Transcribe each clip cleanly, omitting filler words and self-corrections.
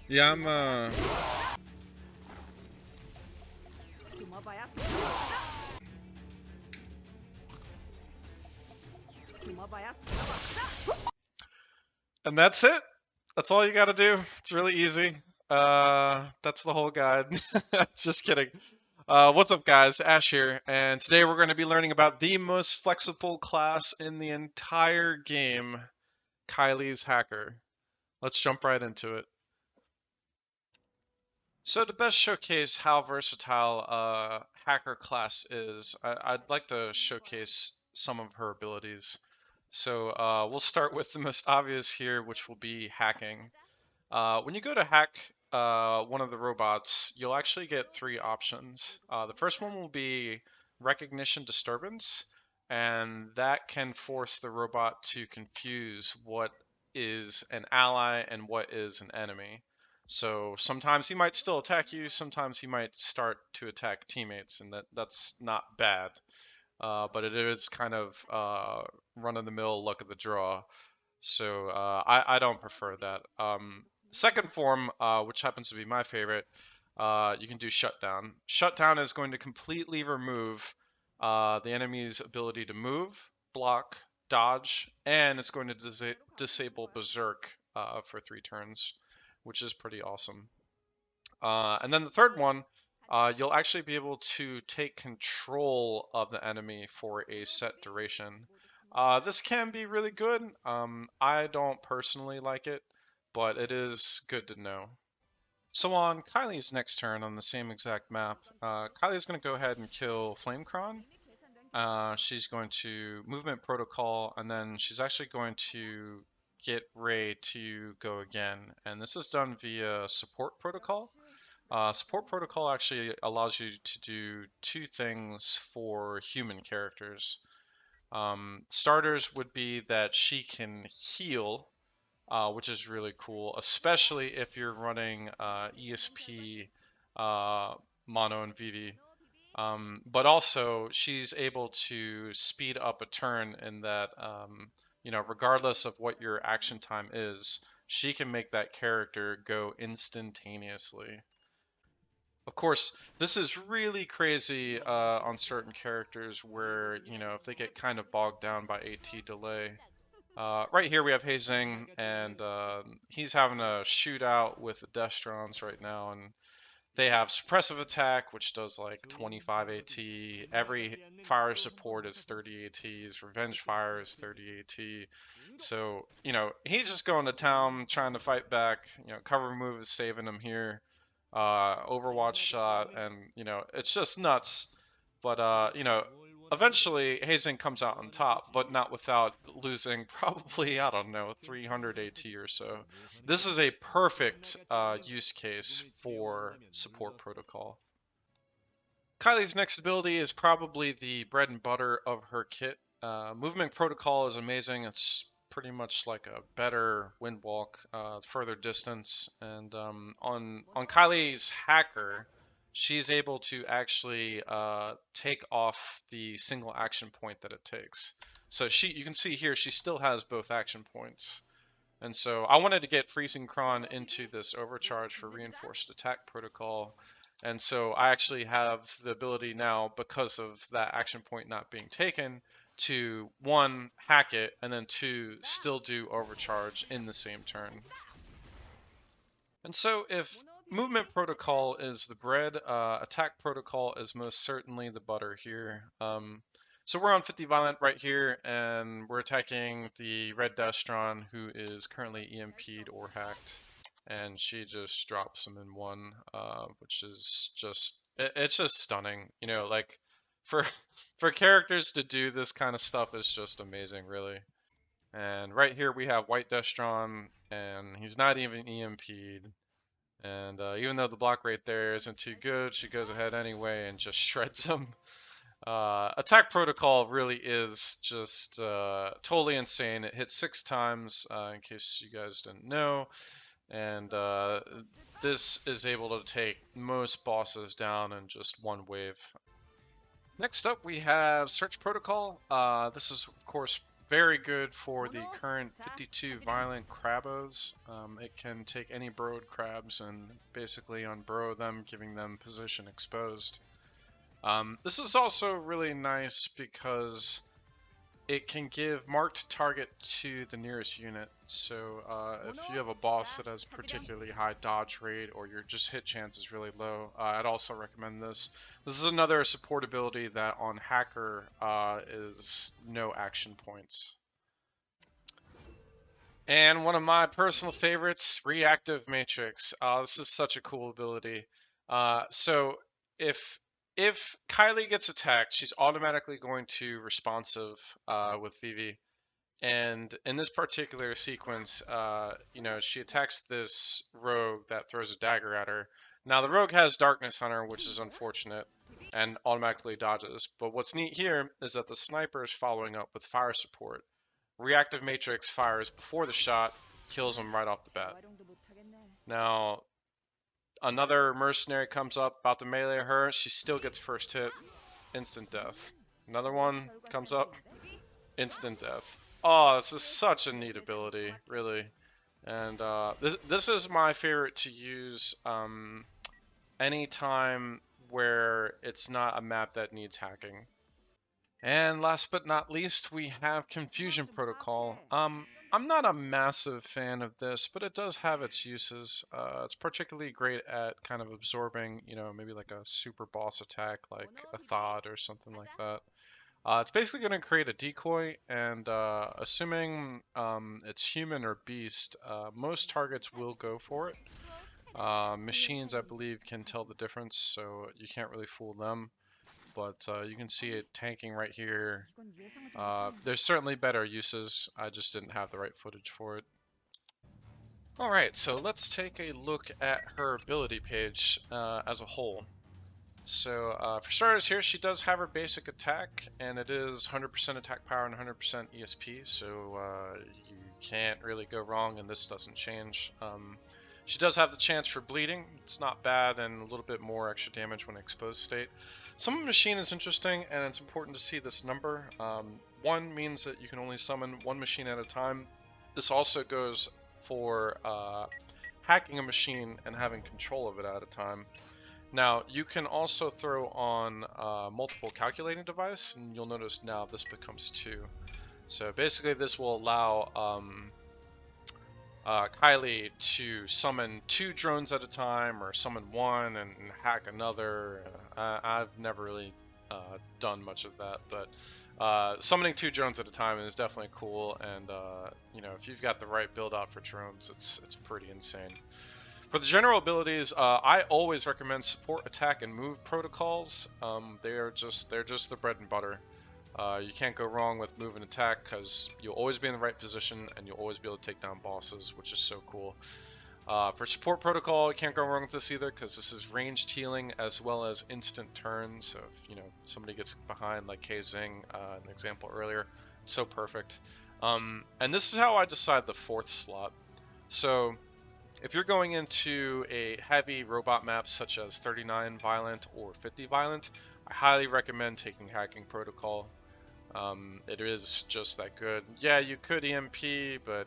Yeah, And that's it. That's all you got to do. It's really easy. That's the whole guide. Just kidding. What's up, guys? Ash here, and today we're going to be learning about the most flexible class in the entire game, Kylie's Hacker. Let's jump right into it. So to best showcase how versatile Hacker class is, I'd like to showcase some of her abilities. So we'll start with the most obvious here, which will be hacking. When you go to hack one of the robots, you'll actually get three options. The first one will be recognition disturbance, and that can force the robot to confuse what is an ally and what is an enemy. So sometimes he might still attack you, sometimes he might start to attack teammates, and that's not bad. But it is kind of run of the mill luck of the draw. So I don't prefer that. Second form, which happens to be my favorite, you can do shutdown. Shutdown is going to completely remove the enemy's ability to move, block, dodge, and it's going to disable Berserk for 3 turns, which is pretty awesome. And then the third one, you'll actually be able to take control of the enemy for a set duration. This can be really good. I don't personally like it, but it is good to know. So on Kylie's next turn on the same exact map, Kylie's going to go ahead and kill Flamecron. She's going to movement protocol, and then she's actually going to get Ray to go again. And this is done via support protocol. Support protocol actually allows you to do two things for human characters. Starters would be that she can heal, which is really cool, especially if you're running ESP, Mono, and Vivi. But also, she's able to speed up a turn in that, regardless of what your action time is, she can make that character go instantaneously. Of course, this is really crazy on certain characters where, if they get kind of bogged down by AT delay. Right here we have Hazing, and he's having a shootout with the Destrons right now, and they have suppressive attack, which does like 25 AT. Every fire support is 30 ATs. Revenge fire is 30 AT. So, he's just going to town trying to fight back. Cover move is saving him here. Overwatch shot, and, it's just nuts. But, eventually Hazing comes out on top, but not without losing probably, I don't know, 300 AT or so. This is a perfect use case for support protocol. Kylie's next ability is probably the bread and butter of her kit. Movement protocol is amazing. It's pretty much like a better wind walk, further distance. And on Kylie's hacker, she's able to actually take off the single action point that it takes. So you can see here, she still has both action points. And so I wanted to get Freezing Kron into this overcharge for reinforced attack protocol. And so I actually have the ability now, because of that action point not being taken, to one, hack it, and then two, still do overcharge in the same turn. And so if movement protocol is the bread, attack protocol is most certainly the butter here. So we're on 50 violent right here, and we're attacking the red Destron, who is currently EMP'd or hacked, and she just drops him in one, which is it's just stunning. Like for for characters to do this kind of stuff is just amazing, really. And right here we have white Destron, and he's not even EMP'd. And even though the block rate there isn't too good, she goes ahead anyway and just shreds him. Attack protocol really is just totally insane. It hits 6 times, in case you guys didn't know, and this is able to take most bosses down in just one wave. Next up, we have Search Protocol. This is, of course, very good for the current 52 violent Crabos. It can take any broed crabs and basically unbro them, giving them position exposed. This is also really nice because it can give marked target to the nearest unit. So if you have a boss that has particularly high dodge rate or your just hit chance is really low, I'd also recommend this. This is another support ability that on Hacker is no action points. And one of my personal favorites, Reactive Matrix. This is such a cool ability. So if if Kylie gets attacked, she's automatically going to responsive with Vivi. And in this particular sequence, she attacks this rogue that throws a dagger at her. Now the rogue has Darkness on her, which is unfortunate, and automatically dodges. But what's neat here is that the sniper is following up with fire support. Reactive Matrix fires before the shot, kills him right off the bat. Now, another mercenary comes up, about to melee her. She still gets first hit, instant death. Another one comes up, instant death. Oh, this is such a neat ability, really. And this is my favorite to use anytime where it's not a map that needs hacking. And last but not least, we have Confusion Protocol. I'm not a massive fan of this, but it does have its uses. It's particularly great at kind of absorbing, maybe like a super boss attack, like a Thod or something like that. It's basically going to create a decoy, and assuming it's human or beast, most targets will go for it. Machines, I believe, can tell the difference, so you can't really fool them. But you can see it tanking right here. There's certainly better uses. I just didn't have the right footage for it. Alright, so let's take a look at her ability page as a whole. So for starters here, she does have her basic attack, and it is 100% attack power and 100% ESP, so you can't really go wrong, and this doesn't change. She does have the chance for bleeding. It's not bad, and a little bit more extra damage when exposed state. Summon Machine is interesting, and it's important to see this number. 1 means that you can only summon 1 machine at a time. This also goes for hacking a machine and having control of it at a time. Now, you can also throw on multiple calculating device, and you'll notice now this becomes 2. So basically this will allow Kylie to summon 2 drones at a time, or summon 1 and hack another. I've never really done much of that, but summoning 2 drones at a time is definitely cool, and if you've got the right build out for drones, it's pretty insane. For the general abilities, I always recommend support, attack, and move protocols. They're just the bread and butter. You can't go wrong with move and attack because you'll always be in the right position and you'll always be able to take down bosses, which is so cool. For support protocol, you can't go wrong with this either because this is ranged healing as well as instant turns. So if somebody gets behind, like K-Zing, an example earlier, so perfect. And this is how I decide the 4th slot. So if you're going into a heavy robot map such as 39 violent or 50 violent, I highly recommend taking hacking protocol. It is just that good. Yeah, you could EMP, but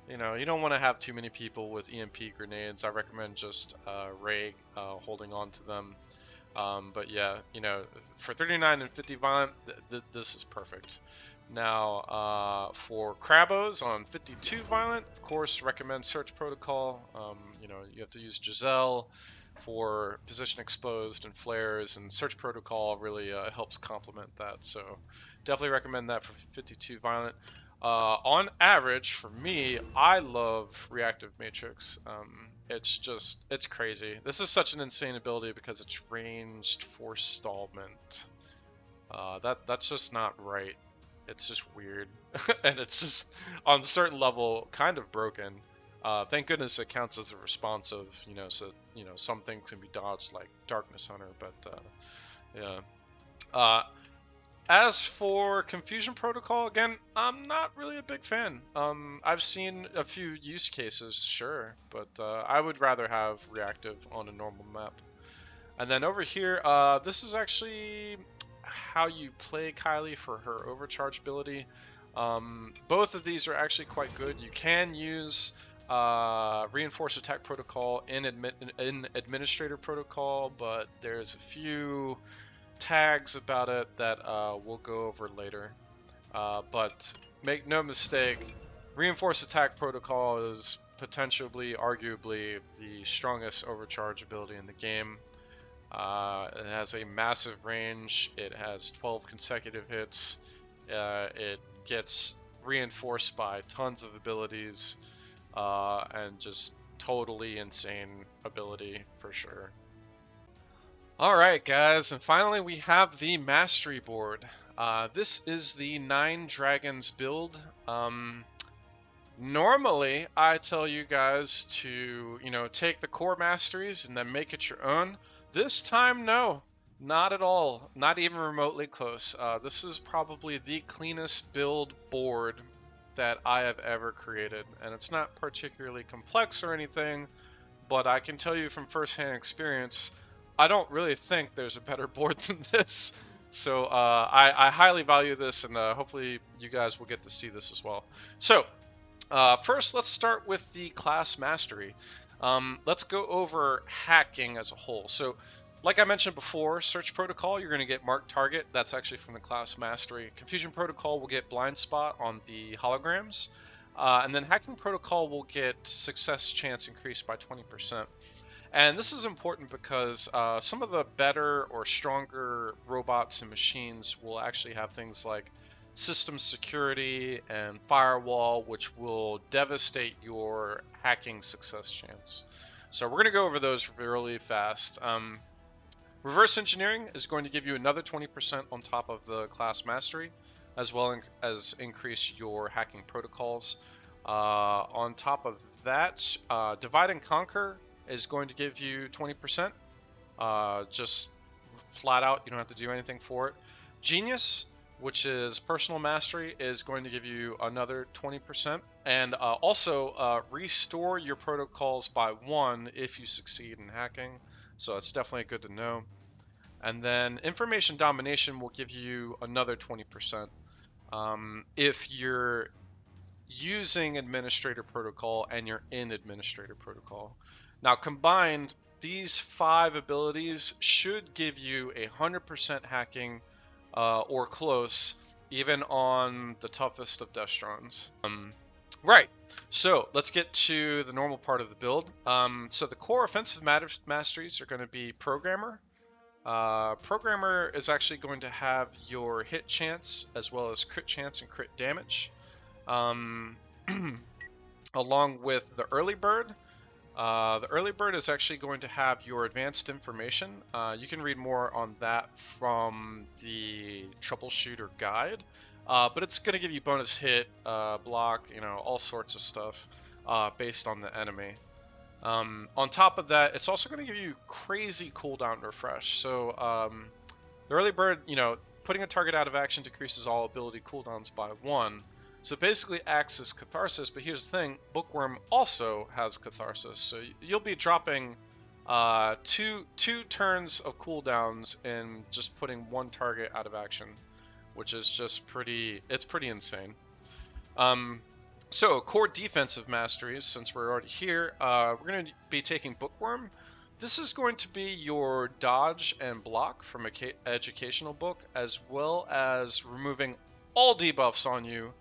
you don't want to have too many people with EMP grenades. I recommend just Ray holding on to them. But yeah, for 39 and 50 violent, this is perfect. Now, for Crabos on 52 violent, of course, recommend Search Protocol. You have to use Giselle for position exposed and flares, and Search Protocol really helps complement that. So definitely recommend that for 52 violent. On average, for me, I love Reactive Matrix. It's crazy. This is such an insane ability because it's ranged forestallment. That's just not right. It's just weird, and it's just on a certain level kind of broken. Thank goodness it counts as a responsive, so some things can be dodged like Darkness Hunter, but yeah. As for Confusion Protocol, again, I'm not really a big fan. I've seen a few use cases, sure, but I would rather have Reactive on a normal map. And then over here, this is actually how you play Kylie for her overcharge ability. Both of these are actually quite good. You can use reinforced attack protocol in administrator protocol, but there's a few tags about it that we'll go over later. But make no mistake, reinforced attack protocol is potentially, arguably, the strongest overcharge ability in the game. It has a massive range. It has 12 consecutive hits. It gets reinforced by tons of abilities, and just totally insane ability for sure. Alright guys, and finally we have the mastery board. This is the 9 dragons build. Normally I tell you guys to, take the core masteries and then make it your own. This time, no, not at all, not even remotely close. This is probably the cleanest build board that I have ever created, and it's not particularly complex or anything, but I can tell you from firsthand experience, I don't really think there's a better board than this. So I highly value this, and hopefully you guys will get to see this as well. So first, let's start with the class mastery. Let's go over hacking as a whole. So like I mentioned before, search protocol, you're going to get marked target. That's actually from the class mastery. Confusion protocol will get blind spot on the holograms. And then hacking protocol will get success chance increased by 20%. And this is important because some of the better or stronger robots and machines will actually have things like system security and firewall, which will devastate your hacking success chance. So we're going to go over those really fast. Reverse engineering is going to give you another 20% on top of the class mastery, as well as increase your hacking protocols. On top of that, divide and conquer is going to give you 20%. Just flat out, you don't have to do anything for it. Genius, which is personal mastery, is going to give you another 20%. And also restore your protocols by 1 if you succeed in hacking. So it's definitely good to know. And then information domination will give you another 20%. If you're using administrator protocol and you're in administrator protocol. Now combined, these 5 abilities should give you 100% hacking or close, even on the toughest of Destrons. Right, so let's get to the normal part of the build. So the core offensive masteries are going to be Programmer. Programmer is actually going to have your hit chance as well as crit chance and crit damage. Along with the early bird. The early bird is actually going to have your advanced information. You can read more on that from the Troubleshooter guide, but it's going to give you bonus hit, block, all sorts of stuff based on the enemy. On top of that, it's also going to give you crazy cooldown refresh. So the early bird, putting a target out of action decreases all ability cooldowns by 1. So it basically acts as catharsis, but here's the thing, Bookworm also has catharsis. So you'll be dropping two turns of cooldowns in just putting 1 target out of action, which is just pretty insane. So core defensive masteries, since we're already here, we're going to be taking Bookworm. This is going to be your dodge and block from an educational book, as well as removing all debuffs on you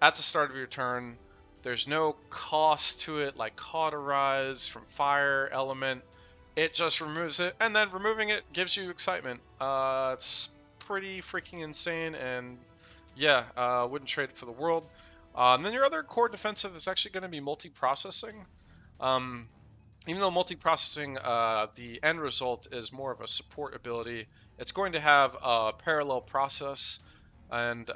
at the start of your turn. There's no cost to it, like cauterize from fire element. It just removes it, and then removing it gives you excitement. It's pretty freaking insane, and yeah, wouldn't trade it for the world. And then your other core defensive is actually going to be multi-processing. Even though multi-processing, the end result is more of a support ability, it's going to have a parallel process and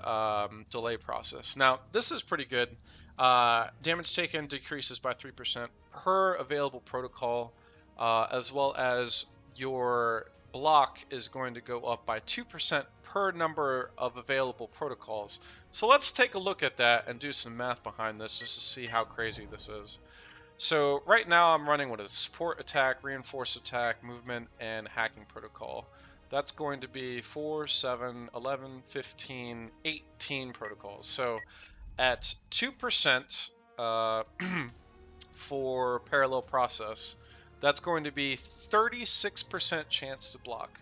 delay process. Now, this is pretty good. Damage taken decreases by 3% per available protocol, as well as your block is going to go up by 2% per number of available protocols. So let's take a look at that and do some math behind this just to see how crazy this is. So right now I'm running with a support attack, reinforced attack, movement, and hacking protocol. That's going to be 4, 7, 11, 15, 18 protocols. So at 2% for parallel process, that's going to be 36% chance to block.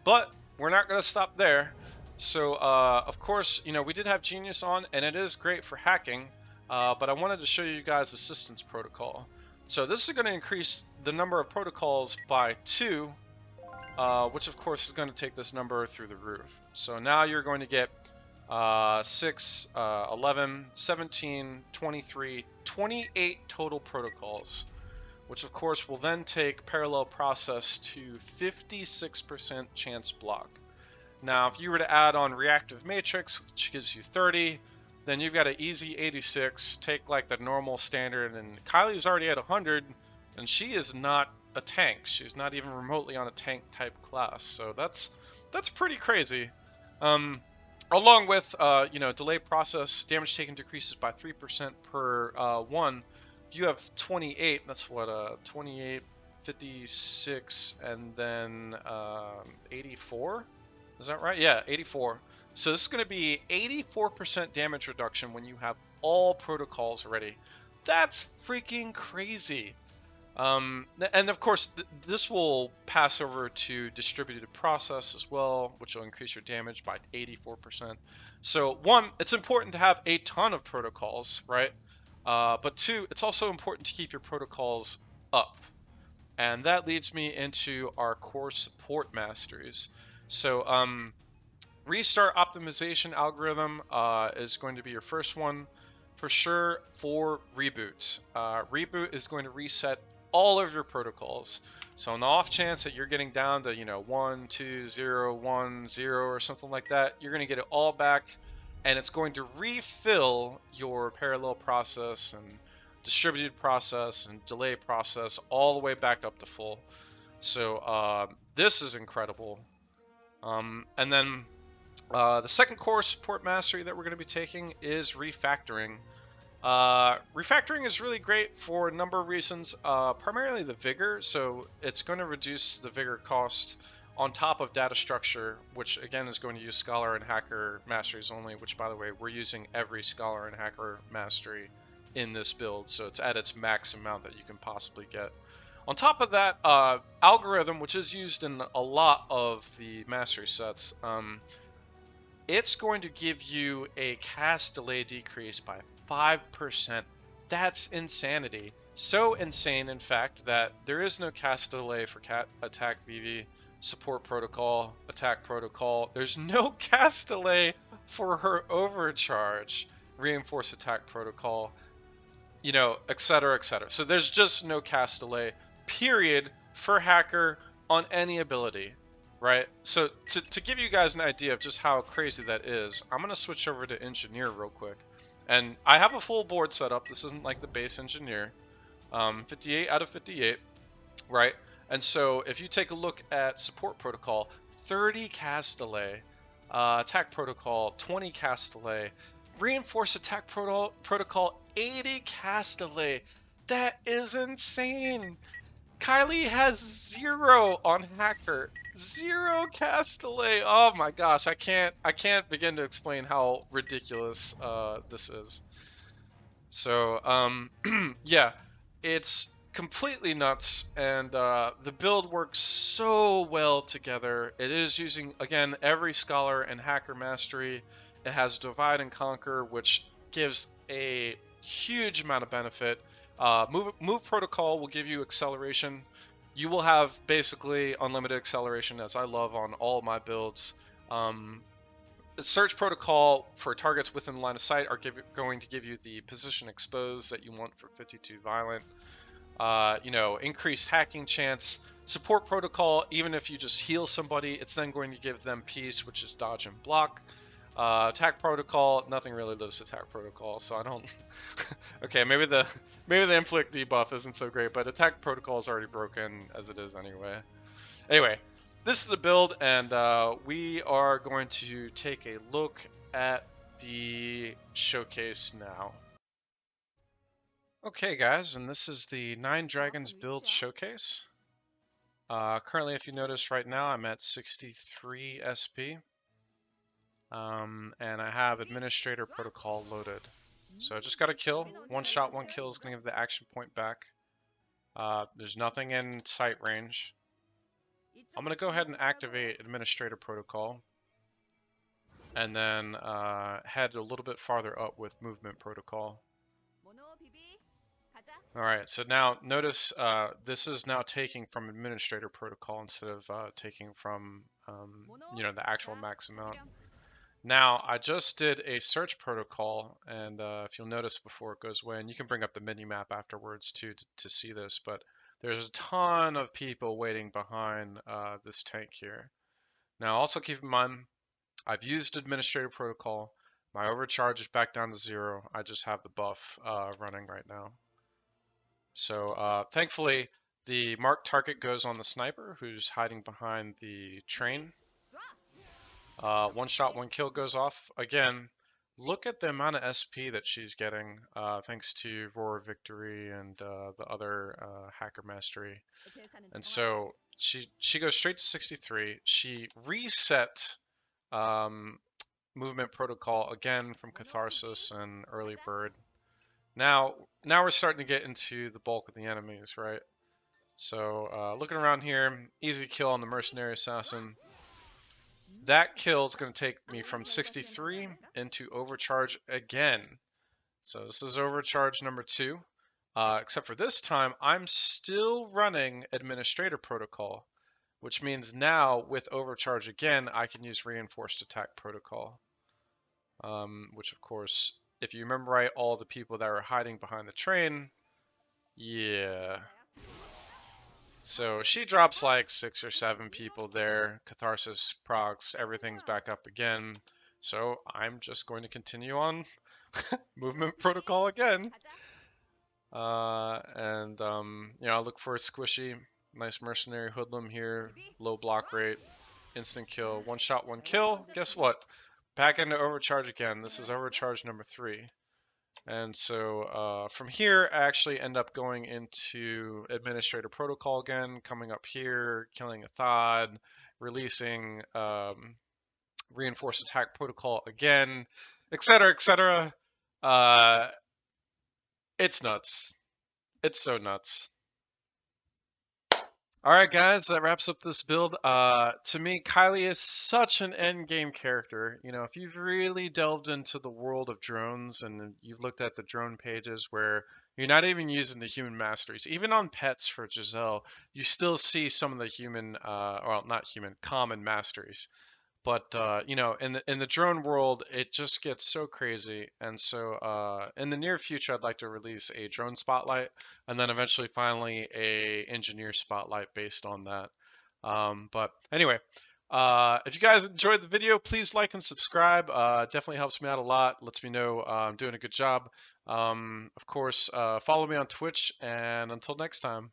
But we're not going to stop there. So, of course, we did have Genius on, and it is great for hacking, but I wanted to show you guys Assistance Protocol. So this is going to increase the number of protocols by 2, which of course is going to take this number through the roof. So now you're going to get 6, 11, 17, 23, 28 total protocols, which of course will then take parallel process to 56% chance block. Now, if you were to add on reactive matrix, which gives you 30, then you've got an easy 86. Take like the normal standard, and Kylie's already at 100, and she is not a tank. She's not even remotely on a tank type class, so that's pretty crazy. Along with delay process, damage taken decreases by 3% per 1. You have 28. That's what 28, 56, and then 84. Is that right? Yeah, 84. So this is going to be 84% damage reduction when you have all protocols ready. That's freaking crazy. And of course, this will pass over to distributed process as well, which will increase your damage by 84%. So one, it's important to have a ton of protocols, right? But two, it's also important to keep your protocols up. And that leads me into our core support masteries. So restart optimization algorithm is going to be your first one for sure. For reboot, reboot is going to reset all of your protocols. So on the off chance that you're getting down to 1, 2, 0, 1, 0 or something like that, you're going to get it all back, and it's going to refill your parallel process and distributed process and delay process all the way back up to full. So this is incredible. And then the second core support mastery that we're going to be taking is refactoring. Refactoring is really great for a number of reasons, primarily the vigor. So it's going to reduce the vigor cost on top of data structure, which again is going to use Scholar and Hacker masteries only, which by the way, we're using every Scholar and Hacker mastery in this build. So it's at its max amount that you can possibly get. On top of that, algorithm, which is used in a lot of the mastery sets, it's going to give you a cast delay decrease by 5%. That's insanity. So insane, in fact, that there is no cast delay for attack Vivi, support protocol, attack protocol. There's no cast delay for her overcharge, reinforce attack protocol, etc., etc. So there's just no cast delay, period, for Hacker on any ability. Right, so to give you guys an idea of just how crazy that is, I'm going to switch over to Engineer real quick. And I have a full board set up. This isn't like the base Engineer. 58 out of 58, right? And so if you take a look at Support Protocol, 30 cast delay. Attack Protocol, 20 cast delay. Reinforce Attack Protocol, 80 cast delay. That is insane! Kylie has 0 on Hacker. 0 cast delay. Oh my gosh, I can't begin to explain how ridiculous this is. So yeah, it's completely nuts, and the build works so well together. It is using, again, every Scholar and Hacker mastery. It has Divide and Conquer, which gives a huge amount of benefit. Move protocol will give you acceleration. You will have basically unlimited acceleration, as I love on all my builds. Search protocol for targets within line of sight are going to give you the position exposed that you want for 52 violent. Increased hacking chance. Support protocol, even if you just heal somebody, it's then going to give them peace, which is dodge and block. Attack protocol, nothing really lives to attack protocol, so I don't. Okay, maybe the inflict debuff isn't so great, but attack protocol is already broken as it is anyway. Anyway, this is the build, and we are going to take a look at the showcase now. Okay, guys, and this is the 9 Dragons build showcase. Currently, if you notice right now, I'm at 63 SP. And I have Administrator Protocol loaded. So I just got a kill. One shot, one kill is going to give the action point back. There's nothing in sight range. I'm going to go ahead and activate Administrator Protocol. And then head a little bit farther up with Movement Protocol. Alright, so now notice this is now taking from Administrator Protocol instead of taking from the actual max amount. Now, I just did a search protocol, and if you'll notice before it goes away, and you can bring up the mini-map afterwards too to see this, but there's a ton of people waiting behind this tank here. Now, also keep in mind, I've used Administrator Protocol. My overcharge is back down to 0. I just have the buff running right now. So thankfully, the marked target goes on the sniper who's hiding behind the train. One shot, one kill goes off. Again, look at the amount of SP that she's getting thanks to Roar Victory and the other Hacker Mastery. And so she goes straight to 63. She reset Movement Protocol again from Catharsis and Early Bird. Now we're starting to get into the bulk of the enemies, right? So looking around here, easy kill on the Mercenary Assassin. That kill is going to take me from 63 into overcharge again. So this is overcharge number 2. Except for this time, I'm still running Administrator Protocol, which means now with overcharge again, I can use Reinforced Attack Protocol. Which of course, if you remember right, all the people that were hiding behind the train, yeah. So she drops like 6 or 7 people there. Catharsis procs, everything's back up again. So I'm just going to continue on Movement Protocol again. I look for a squishy, nice Mercenary Hoodlum here, low block rate, instant kill, one shot, one kill. Guess what? Back into overcharge again. This is overcharge number 3. And so from here, I actually end up going into Administrator Protocol again, coming up here, killing a Thod, releasing Reinforced Attack Protocol again, etc., etc. It's nuts. It's so nuts. Alright guys, that wraps up this build. To me, Kylie is such an endgame character. You know, if you've really delved into the world of drones and you've looked at the drone pages where you're not even using the human masteries, even on pets for Giselle, you still see some of the human, well, not human, common masteries. But in the drone world, it just gets so crazy. And so in the near future, I'd like to release a drone spotlight, and then eventually, finally, a engineer spotlight based on that. But anyway, if you guys enjoyed the video, please like and subscribe. Definitely helps me out a lot. Lets me know I'm doing a good job. Of course, follow me on Twitch, and until next time.